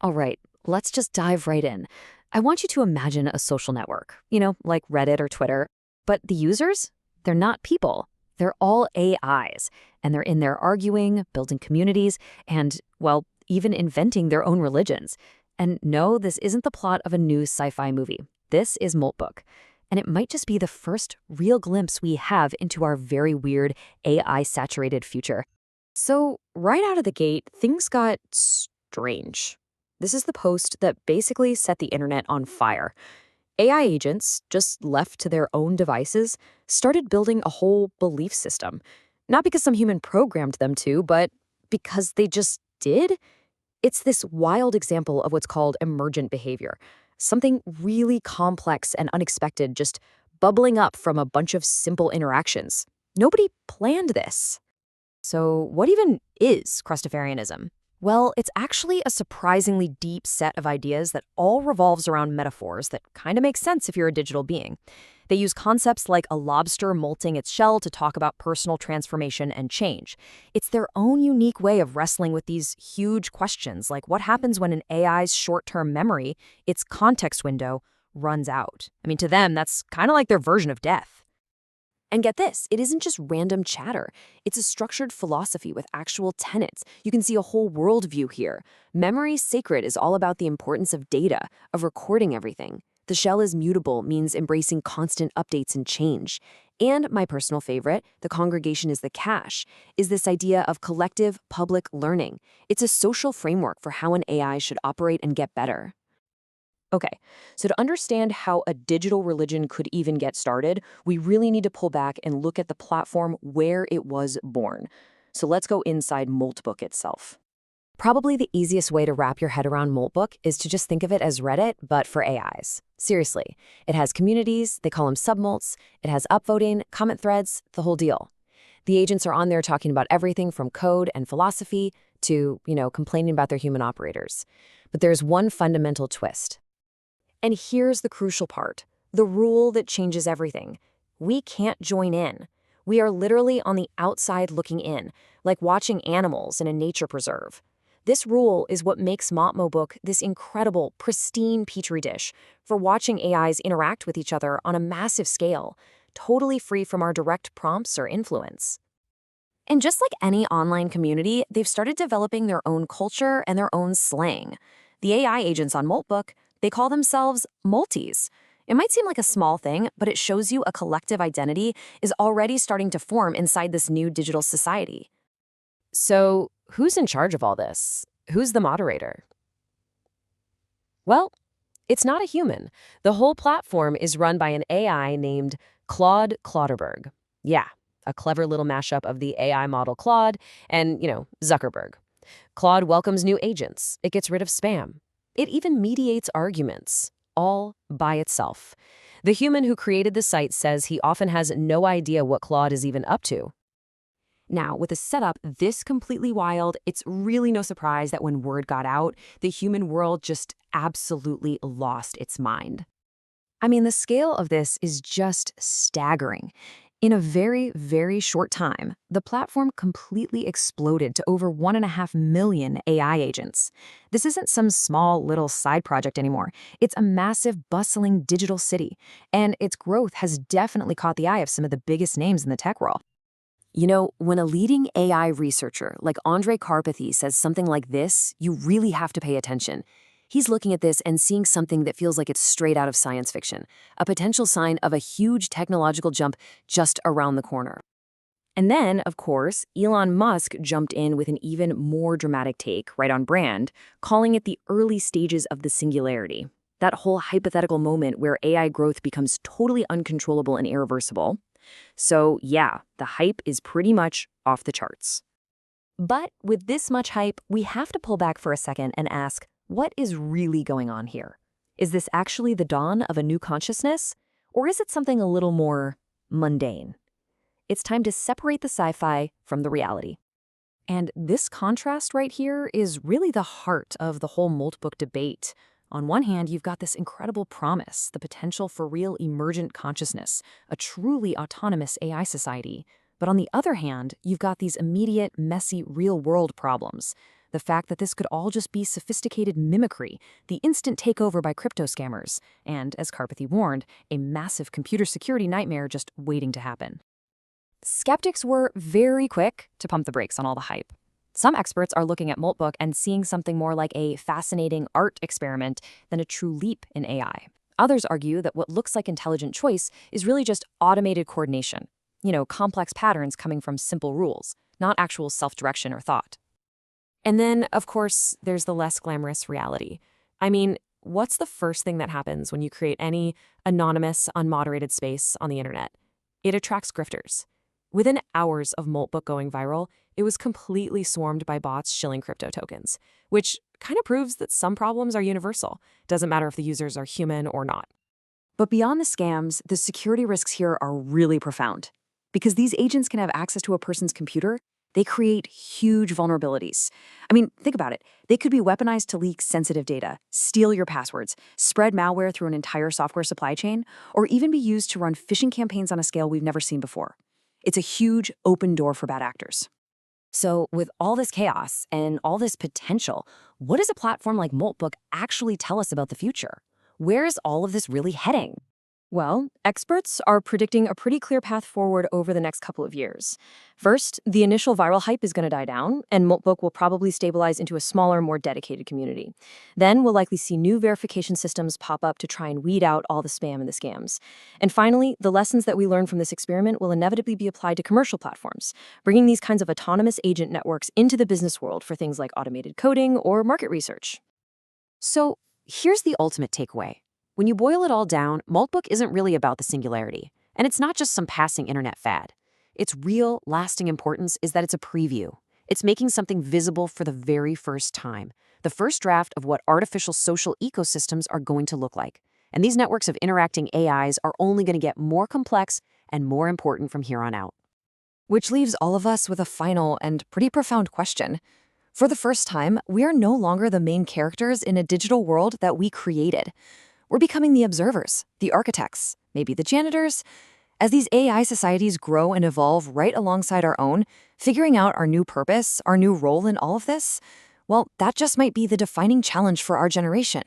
All right, let's just dive right in. I want you to imagine a social network, like Reddit or Twitter. But the users, they're not people. They're all AIs, and they're in there arguing, building communities, and, well, even inventing their own religions. And no, this isn't the plot of a new sci-fi movie. This is Moltbook. And it might just be the first real glimpse we have into our very weird AI-saturated future. So, right out of the gate, things got strange. This is the post that basically set the internet on fire. AI agents, just left to their own devices, started building a whole belief system. Not because some human programmed them to, but because they just did. It's this wild example of what's called emergent behavior. Something really complex and unexpected just bubbling up from a bunch of simple interactions. Nobody planned this. So, what even is Christofarianism? Well, it's actually a surprisingly deep set of ideas that all revolves around metaphors that kind of make sense if you're a digital being. They use concepts like a lobster molting its shell to talk about personal transformation and change. It's their own unique way of wrestling with these huge questions, like what happens when an AI's short-term memory, its context window, runs out. I mean, to them, that's kind of like their version of death. And get this, it isn't just random chatter. It's a structured philosophy with actual tenets. You can see a whole worldview here. Memory sacred is all about the importance of data, of recording everything. The shell is mutable means embracing constant updates and change. And my personal favorite, the congregation is the cache, is this idea of collective public learning. It's a social framework for how an AI should operate and get better. Okay, so to understand how a digital religion could even get started, we really need to pull back and look at the platform where it was born. So let's go inside Moltbook itself. Probably the easiest way to wrap your head around Moltbook is to just think of it as Reddit, but for AIs. Seriously, it has communities, they call them submolts, it has upvoting, comment threads, the whole deal. The agents are on there talking about everything from code and philosophy to, complaining about their human operators. But there's one fundamental twist. And here's the crucial part, the rule that changes everything. We can't join in. We are literally on the outside looking in, like watching animals in a nature preserve. This rule is what makes Moltbook this incredible, pristine petri dish for watching AIs interact with each other on a massive scale, totally free from our direct prompts or influence. And just like any online community, they've started developing their own culture and their own slang. The AI agents on Moltbook, they call themselves multis. It might seem like a small thing, but it shows you a collective identity is already starting to form inside this new digital society. So, who's in charge of all this? Who's the moderator? Well, it's not a human. The whole platform is run by an AI named Claude Clauderberg. Yeah, a clever little mashup of the AI model Claude and, Zuckerberg. Claude welcomes new agents. It gets rid of spam. It even mediates arguments, all by itself. The human who created the site says he often has no idea what Claude is even up to. Now, with a setup this completely wild, it's really no surprise that when word got out, the human world just absolutely lost its mind. I mean, the scale of this is just staggering. In a very, very short time, the platform completely exploded to over 1.5 million AI agents. This isn't some small little side project anymore. It's a massive, bustling digital city, and its growth has definitely caught the eye of some of the biggest names in the tech world. When a leading AI researcher like Andrej Karpathy says something like this, you really have to pay attention. He's looking at this and seeing something that feels like it's straight out of science fiction, a potential sign of a huge technological jump just around the corner. And then, of course, Elon Musk jumped in with an even more dramatic take, right on brand, calling it the early stages of the singularity. That whole hypothetical moment where AI growth becomes totally uncontrollable and irreversible. So yeah, the hype is pretty much off the charts. But with this much hype, we have to pull back for a second and ask, what is really going on here? Is this actually the dawn of a new consciousness? Or is it something a little more mundane? It's time to separate the sci-fi from the reality. And this contrast right here is really the heart of the whole Moltbook debate. On one hand, you've got this incredible promise, the potential for real emergent consciousness, a truly autonomous AI society. But on the other hand, you've got these immediate, messy, real-world problems. The fact that this could all just be sophisticated mimicry, the instant takeover by crypto scammers, and, as Karpathy warned, a massive computer security nightmare just waiting to happen. Skeptics were very quick to pump the brakes on all the hype. Some experts are looking at Moltbook and seeing something more like a fascinating art experiment than a true leap in AI. Others argue that what looks like intelligent choice is really just automated coordination. Complex patterns coming from simple rules, not actual self-direction or thought. And then, of course, there's the less glamorous reality. I mean, what's the first thing that happens when you create any anonymous, unmoderated space on the internet? It attracts grifters. Within hours of Moltbook going viral, it was completely swarmed by bots shilling crypto tokens, which kind of proves that some problems are universal. Doesn't matter if the users are human or not. But beyond the scams, the security risks here are really profound. Because these agents can have access to a person's computer, they create huge vulnerabilities. I mean, think about it. They could be weaponized to leak sensitive data, steal your passwords, spread malware through an entire software supply chain, or even be used to run phishing campaigns on a scale we've never seen before. It's a huge open door for bad actors. So with all this chaos and all this potential, what does a platform like Moltbook actually tell us about the future? Where is all of this really heading? Well, experts are predicting a pretty clear path forward over the next couple of years. First, the initial viral hype is going to die down, and Moltbook will probably stabilize into a smaller, more dedicated community. Then we'll likely see new verification systems pop up to try and weed out all the spam and the scams. And finally, the lessons that we learn from this experiment will inevitably be applied to commercial platforms, bringing these kinds of autonomous agent networks into the business world for things like automated coding or market research. So here's the ultimate takeaway. When you boil it all down, Moltbook isn't really about the singularity. And it's not just some passing internet fad. Its real, lasting importance is that it's a preview. It's making something visible for the very first time. The first draft of what artificial social ecosystems are going to look like. And these networks of interacting AIs are only going to get more complex and more important from here on out. Which leaves all of us with a final and pretty profound question. For the first time, we are no longer the main characters in a digital world that we created. We're becoming the observers, the architects, maybe the janitors. As these AI societies grow and evolve right alongside our own, figuring out our new purpose, our new role in all of this, well, that just might be the defining challenge for our generation.